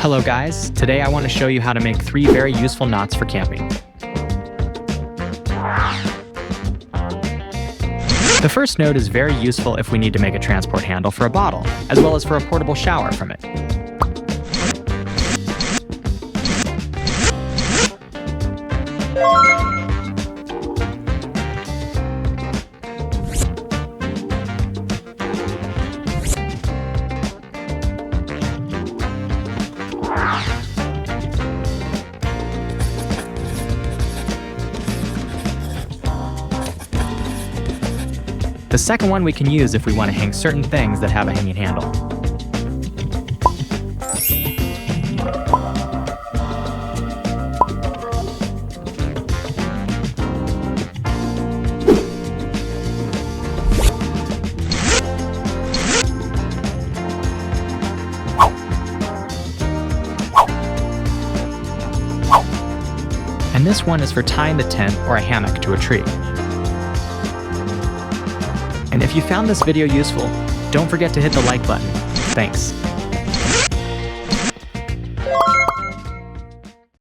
Hello guys, today I want to show you how to make 3 very useful knots for camping. The first knot is very useful if we need to make a transport handle for a bottle, as well as for a portable shower from it. The second one we can use if we want to hang certain things that have a hanging handle. And this one is for tying the tent or a hammock to a tree. And if you found this video useful, don't forget to hit the like button. Thanks.